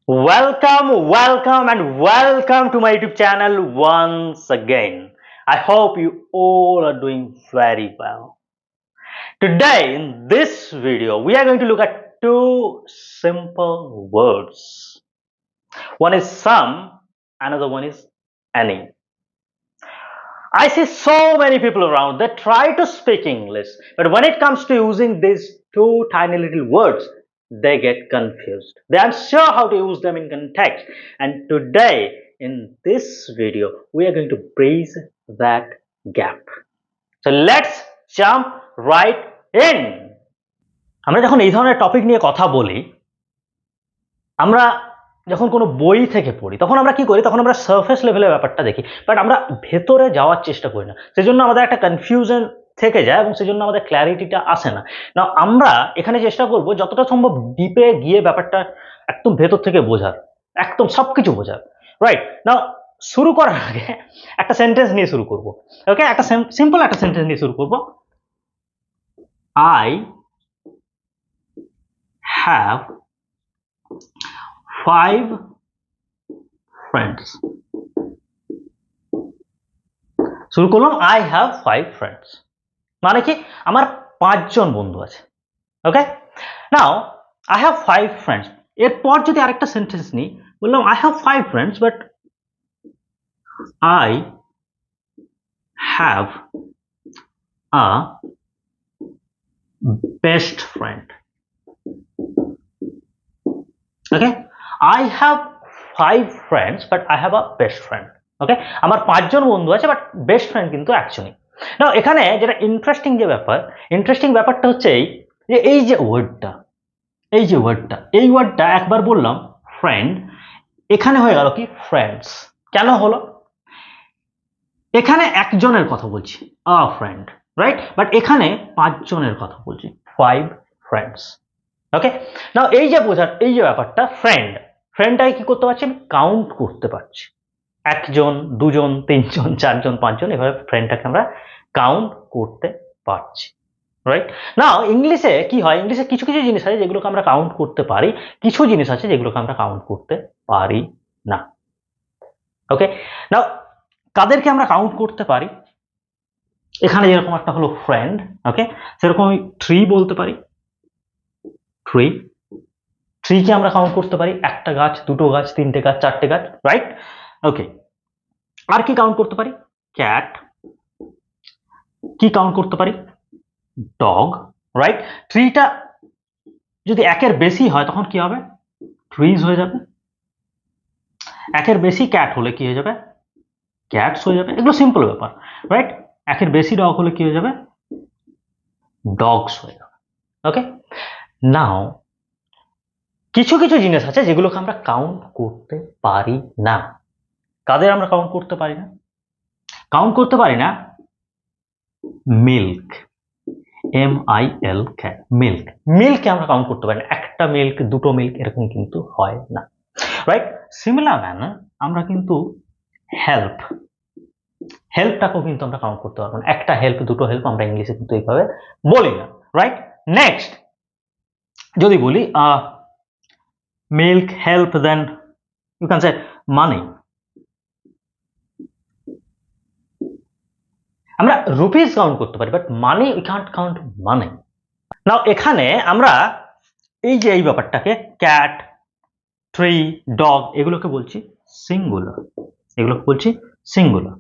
Welcome to my YouTube channel once again. I hope you all are doing very well. Today, in this video, we are going to look at two simple words. One is some, another one is any. I see so many people around that try to speak English, but when it comes to using these two tiny little words, they get confused. They aren't sure how to use them in context. And today, in this video, we are going to bridge that gap. So let's jump right in. আমরা যখন এই ধরনের topic নিয়ে কথা বলি, আমরা যখন কোনো বই থেকে পড়ি তখন আমরা কি করি, তখন আমরা সারফেস লেভেলের ব্যাপারটা দেখি, বাট আমরা ভেতরে যাওয়ার চেষ্টা করি না। সেজন্য আমাদের একটা কনফিউশন থেকে যায় এবং সেজন্য আমাদের ক্ল্যারিটিটা আসে না। না, আমরা এখানে চেষ্টা করব যতটা সম্ভব ডিপে গিয়ে ব্যাপারটা একদম ভেতর থেকে বোঝার, একদম সবকিছু বোঝার। রাইট না, শুরু করার আগে একটা সেন্টেন্স নিয়ে শুরু করব। ওকে, একটা সিম্পল একটা সেন্টেন্স নিয়ে শুরু করব। I have 5 friends. শুরু করলাম আই হ্যাভ 5 friends, মানে কি আমার 5 জন বন্ধু আছে। ওকে, নাও আই হ্যাভ 5 friends, এরপর যদি আরেকটা সেন্টেন্স নিই, বললাম I have 5 friends but I have a best friend. Okay, I have 5 friends but I have a best friend. ওকে, আমার 5 জন বন্ধু আছে বাট বেস্ট ফ্রেন্ড কিন্তু একজনই। নাও এখানে যেটা ইন্টারেস্টিং ব্যাপারটা হচ্ছে এই যে ওয়ার্ডটা একবার বললাম ফ্রেন্ড, এখানে হয়ে গেল কি ফ্রেন্ডস। কেন হলো? এখানে একজনের কথা বলছি আ ফ্রেন্ড, রাইট, বাট এখানে 5 জনের কথা বলছি 5 friends. ওকে, নাও এই যে ব্যাপারটা ফ্রেন্ডটাকে কি করতে পারছি, আমি কাউন্ট করতে পারছি। 1 জন 2 জন 3 জন 4 জন 5 জন, এভাবে ফ্রেন্ডটাকে আমরা কাউন্ট করতে পারছি। রাইট, নাও ইংলিশে কি হয়, ইংলিশে কিছু কিছু জিনিস আছে যেগুলোকে আমরা কাউন্ট করতে পারি, কিছু জিনিস আছে যেগুলোকে আমরা কাউন্ট করতে পারি না। ওকে, নাও কাদেরকে আমরা কাউন্ট করতে পারি, এখানে যেরকম একটা হলো ফ্রেন্ড, ওকে, সেরকম আমি ট্রি বলতে পারি। ট্রিকে আমরা কাউন্ট করতে পারি, একটা গাছ, দুটো গাছ, তিনটে গাছ, চারটে গাছ, রাইট। ওকে, আর কি কাউন্ট করতে পারি, ক্যাট। কি কাউন্ট করতে পারি, ডগ, রাইট। ট্রিটা যদি একের বেশি হয় তখন কি হবে, ট্রিজ হয়ে যাবে। একের বেশি ক্যাট হলে কি হয়ে যাবে, ক্যাটস হয়ে যাবে। এগুলো সিম্পল ব্যাপার, রাইট। একের বেশি ডগ হলে কি হয়ে যাবে, ডগস হয়ে যাবে। ওকে, নাও কিছু কিছু জিনিস আছে যেগুলোকে আমরা কাউন্ট করতে পারি না। কাদের আমরা কাউন্ট করতে পারি না? মিল্ক, MILK, মিল্ককে আমরা কাউন্ট করতে পারি না। একটা মিল্ক, দুটো মিল্ক এরকম কিন্তু হয় না, রাইট। সিমিলার ম্যানার আমরা কিন্তু হেল্পটাকেও কিন্তু আমরা কাউন্ট করতে পারবো না। একটা হেল্প, দুটো হেল্প আমরা ইংলিশে কিন্তু এইভাবে বলি না, রাইট। নেক্সট যদি বলি milk, help, then you can say money. আমরা রুপিস কাউন্ট করতে পারি but money we can't count money. Now এখানে আমরা এই যে এই ব্যাপারটাকে ক্যাট, ট্রি, ডগ এগুলোকে বলছি সিঙ্গুলার,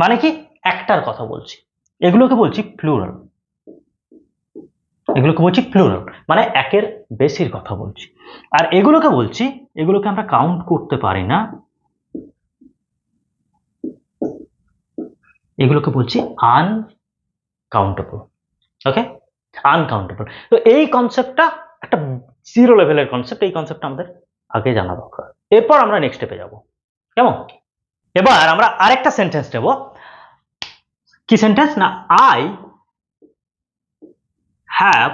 মানে কি একটার কথা বলছি। এগুলোকে বলছি প্লুরাল, মানে একের বেশির কথা বলছি। আর এগুলোকে আমরা কাউন্ট করতে পারি না, এগুলোকে বলছি আনকাউন্টেবল। ওকে, আনকাউন্টেবল। তো এই কনসেপ্টটা একটা জিরো লেভেলের কনসেপ্ট, এই কনসেপ্টটা আমাদের আগে জানা দরকার। এরপর আমরা নেক্সট স্টেপে যাব, কেমন? এবার আমরা আরেকটা সেন্টেন্স নেব। কি সেন্টেন্স না, I have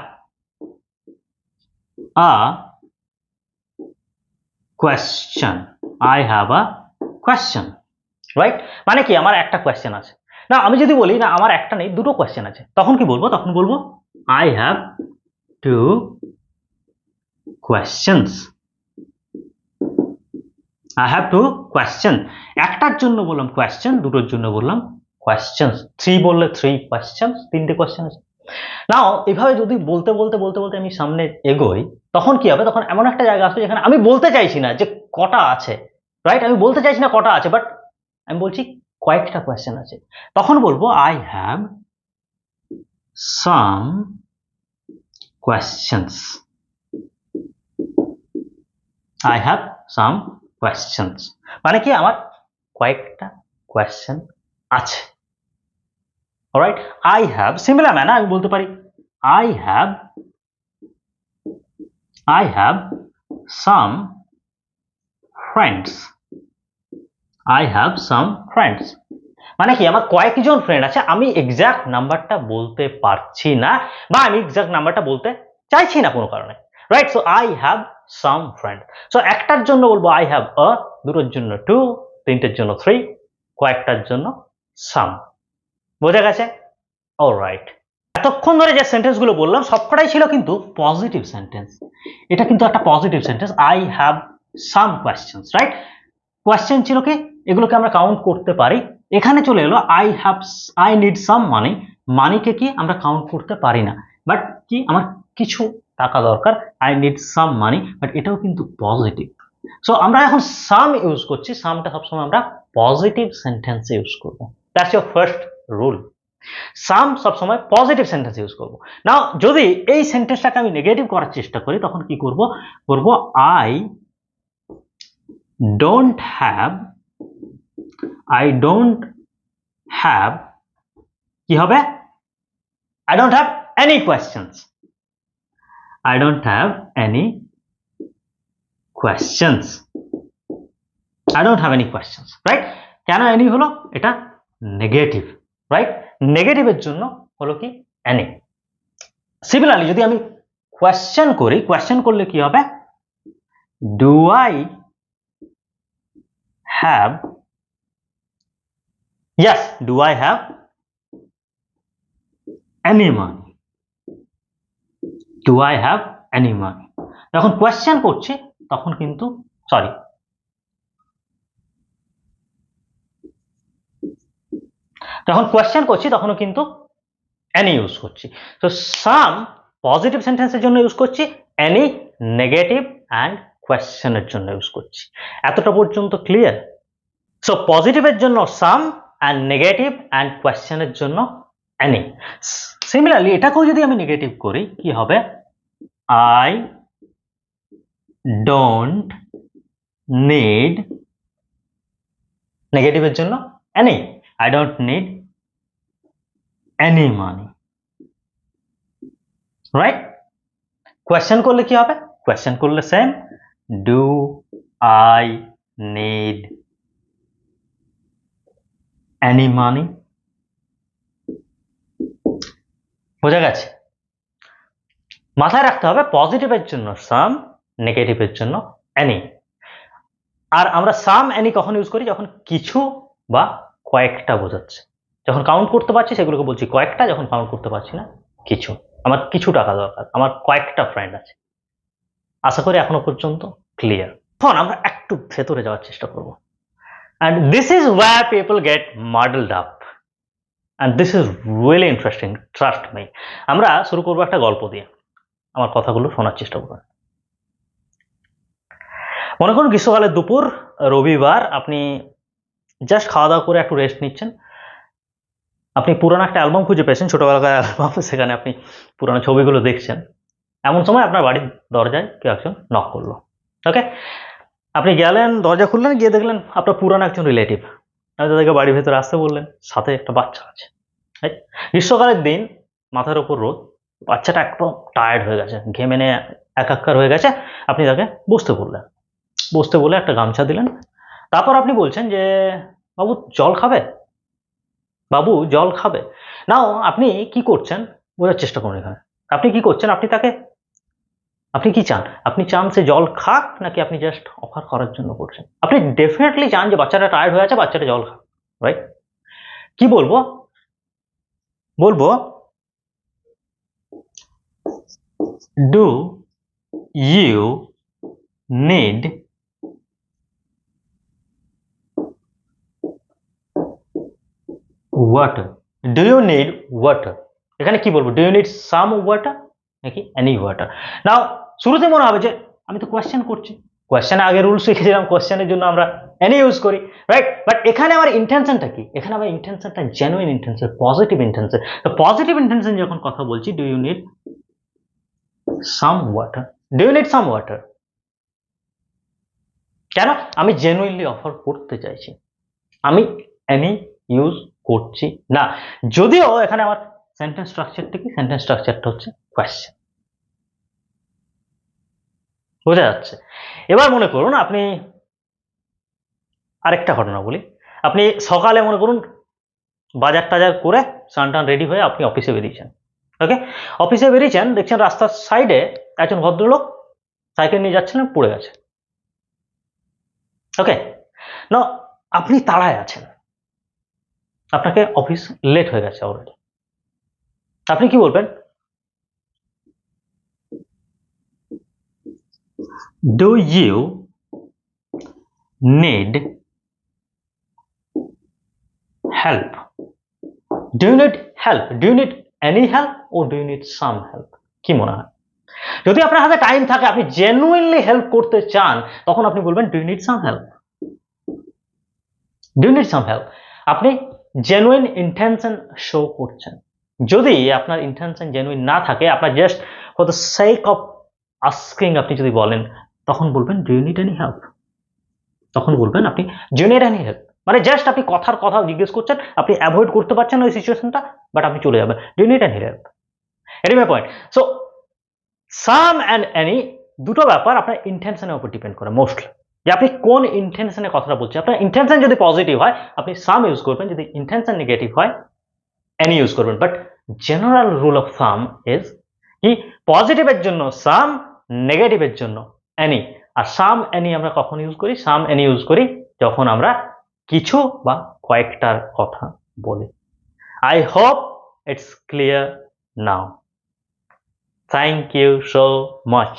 a question, right. মানে কি আমার একটা কোয়েশ্চেন আছে। না আমি যদি বলি না আমার একটা নেই, দুটো কোয়েশ্চেন আছে, তখন কি বলবো, তখন বলবো I have 2 questions. I have to question, একটার জন্য বললাম কোয়েশ্চেন, দুটোর জন্য বললাম কোয়েশ্চেন্স, থ্রি বললে থ্রি কোয়েশ্চেন্স, তিনটে কোয়েশ্চেন আছে। নাও এভাবে যদি বলতে বলতে বলতে বলতে আমি সামনে এগোই, তখন কি হবে, তখন এমন একটা জায়গা আসবে যেখানে আমি বলতে চাইছি না যে কটা আছে, রাইট, আমি বলতে চাইছি না কটা আছে, বাট আমি বলছি কয়েকটা কোয়েশ্চেন আছে, তখন বলবো I have some questions, I have some questions, মানে কি আমার কয়েকটা কোয়েশ্চেন আছে। Alright, I have similar manner আমি বলতে পারি I have some friends, I have some friends, মানে কি আমার কয়েকজন ফ্রেন্ড আছে, আমি এক্সাক্ট নাম্বারটা বলতে পারছি না, বা আমি এক্সাক্ট নাম্বারটা বলতে চাইছি না কোনো কারণে, right. So I have some friend, so একটার জন্য বলবো আই হ্যাভ আ, দুটোর জন্য টু, তিনটের জন্য থ্রি, কয়েকটার জন্য সাম। বোঝা গেছে? অলরাইট, এতক্ষণ ধরে যে সেন্টেন্স গুলো বললাম সবকটাই ছিল কিন্তু পজিটিভ সেন্টেন্স, এটা কিন্তু একটা positive sentence, I have some questions, right. Question ছিল কি, এগুলোকে আমরা কাউন্ট করতে পারি, এখানে চলে এলো আই নিড সাম মানি, মানিকে কি আমরা কাউন্ট করতে পারি না, বাট কি আমার কিছু টাকা দরকার, I need some money, but এটাও কিন্তু পজিটিভ। সো আমরা এখন সাম ইউজ করছি, সামটা সবসময় আমরা পজিটিভ সেন্টেন্সে ইউজ করবো, দ্যাটস ইউর ফার্স্ট রুল। সাম সবসময় পজিটিভ সেন্টেন্স ইউজ করবো। নাও যদি এই সেন্টেন্সটাকে আমি নেগেটিভ করার চেষ্টা করি, তখন কি করব, করব I don't have, I don't have, কি হবে, I don't have any questions, I don't have any questions, I don't have any questions, right? কেন any হলো, এটা নেগেটিভ, রাইট, নেগেটিভের জন্য হলো কি any। সিমিলারলি যদি আমি কোয়েশ্চেন করি, কোয়েশ্চেন করলে কি হবে, do I have, yes, do I have any money, do I have any money, যখন কোয়েশ্চেন করছি তখন কিন্তু সরি, যখন কোয়েশ্চেন করছি তখনও কিন্তু any ইউজ করছি। তো সাম পজিটিভ সেন্টেন্সের জন্য ইউজ করছি, any নেগেটিভ অ্যান্ড কোয়েশ্চেনের জন্য ইউজ করছি। এতটা পর্যন্ত ক্লিয়ার? সো পজিটিভের জন্য সাম অ্যান্ড নেগেটিভ অ্যান্ড কোয়েশ্চেনের জন্য any। সিমিলারলি এটাকেও যদি আমি নেগেটিভ করি কি হবে, আই ডোন্ট নিড, নেগেটিভের জন্য any, I don't need any money, right? Question করলে কি হবে, কোয়েশ্চেন করলে same, do I need any money, বোঝা গেছে? মাথায় রাখতে হবে পজিটিভের জন্য সাম, নেগেটিভের জন্য any। আর আমরা সাম any কখন ইউজ করি, যখন কিছু বা কয়েকটা বোঝাচ্ছে, যখন কাউন্ট করতে পারছি সেগুলোকে বলছি কয়েকটা, যখন কাউন্ট করতে পারছি না কিছু, আমার কিছু টাকা দরকার, আমার কয়েকটা ফ্রেন্ড আছে। আশা করি এখনো পর্যন্ত ক্লিয়ার। এখন আমরা একটু ভেতরে যাওয়ার চেষ্টা করব, and this is where people get muddled up, and this is really interesting, trust me। আমরা শুরু করবো একটা গল্প দিয়ে, আমার কথাগুলো শোনার চেষ্টা করবেন। মনে করুন গ্রীষ্মকালের দুপুর, রবিবার, আপনি জাস্ট খাওয়া দাওয়া করে একটু রেস্ট নিচ্ছেন, আপনি পুরানো একটা অ্যালবাম খুঁজে পেয়েছেন, ছোটবেলাকার অ্যালবাম, সেখানে আপনি পুরানো ছবিগুলো দেখছেন, এমন সময় আপনার বাড়ির দরজায় কেউ একজন নক করলো। ওকে, আপনি গেলেন, দরজা খুললেন, গিয়ে দেখলেন আপনার পুরানো একজন রিলেটিভ, আপনি তাদেরকে বাড়ির ভেতরে আসতে বললেন, সাথে একটা বাচ্চা আছে। গ্রীষ্মকালের দিন, মাথার উপর রোদ, বাচ্চাটা একদম টায়ার্ড হয়ে গেছে, ঘেমে নিয়ে একাকার হয়ে গেছে, আপনি তাকে বসতে বললেন, বসতে বলে একটা গামছা দিলেন, তারপর আপনি বলছেন যে বাবু জল খাবে, বাবু জল খাবে। নাও আপনি কি করছেন বোঝার চেষ্টা করুন এখানে, আপনি কি করছেন, আপনি কি চান, আপনি চান সে জল খাক, নাকি আপনি জাস্ট অফার করার জন্য করছেন? আপনি ডেফিনেটলি চান যে বাচ্চাটা টায়ার্ড হয়ে আছে, বাচ্চাটা জল খাক, রাইট? কি বলবো, বলবো do you need water, do you need water, এখানে কি বলবো, do you need some water নাকি এনি ওয়াটার। নাও শুরুতে মনে হবে যে আমি তো কোয়েশ্চেন করছি, কোয়েশ্চেনে আগে রুল শিখেছিলাম, কোয়েশ্চেনের জন্য আমরা এনি ইউজ করি, রাইট? বাট এখানে আমার ইন্টেনশনটা কি, এখানে আমার ইন্টেনশনটা জেনুইন ইন্টেনশন, পজিটিভ ইন্টেনশন। তো পজিটিভ ইন্টেনশন যখন কথা বলছি, do you need some water, do you need some water, কেন? আমি জেনুইনলি অফার করতে চাইছি, আমি এনি ইউজ করছি না। যদিও এখানে আমার সেন্টেন্স স্ট্রাকচারটা কি, সেন্টেন্স স্ট্রাকচারটা হচ্ছে কোয়েশ্চেন। বোঝা যাচ্ছে? এবার মনে করুন আপনি, আরেকটা ঘটনা বলি, আপনি সকালে মনে করুন বাজার টাজার করে স্নান টান রেডি হয়ে আপনি অফিসে বেরিয়েছেন। ওকে, অফিসে বেরিয়েছেন, দেখছেন রাস্তার সাইডে একজন ভদ্রলোক সাইকেল নিয়ে যাচ্ছিলেন, পড়ে গেছে। ওকে, না আপনি তাড়ায় আছেন, আপনাকে অফিস লেট হয়ে গেছে অলরেডি, আপনি কি বলবেন? Do you need help, do you need help, do you need any help or do you need some help? কি মনে হয়? যদি আপনার হাতে টাইম থাকে, আপনি জেনুইনলি হেল্প করতে চান, তখন আপনি বলবেন do you need some help, do you need some help. আপনি জেনুইন ইন্টেনশন শো করছেন। যদি আপনার ইন্টেনশন জেনুইন না থাকে, আপনার just for the sake of asking আপনি যদি বলেন, তখন বলবেন do you need any help, তখন বলবেন আপনি do you need any help, মানে জাস্ট আপনি কথার কথা জিজ্ঞেস করছেন, আপনি অ্যাভয়েড করতে পারছেন ওই সিচুয়েশনটা, বাট আপনি চলে যাবেন, do you need any help. এটাই my point. So some and any দুটো ব্যাপার আপনার ইন্টেনশনের উপর ডিপেন্ড করে মোস্টলি, যে আপনি কোন ইন্টেনশনে কথাটা বলছেন। আপনার ইন্টেনশন যদি পজিটিভ হয়, আপনি সাম ইউজ করবেন, যদি ইন্টেনশন নেগেটিভ হয়, এনি ইউজ করবেন। But general rule of some is কি, পজিটিভের জন্য সাম, নেগেটিভের জন্য এনি। আর সাম এনি আমরা কখন ইউজ করি? সাম এনি ইউজ করি যখন আমরা কিছু বা কয়েকটার কথা বলি। I hope it's clear now. Thank you so much.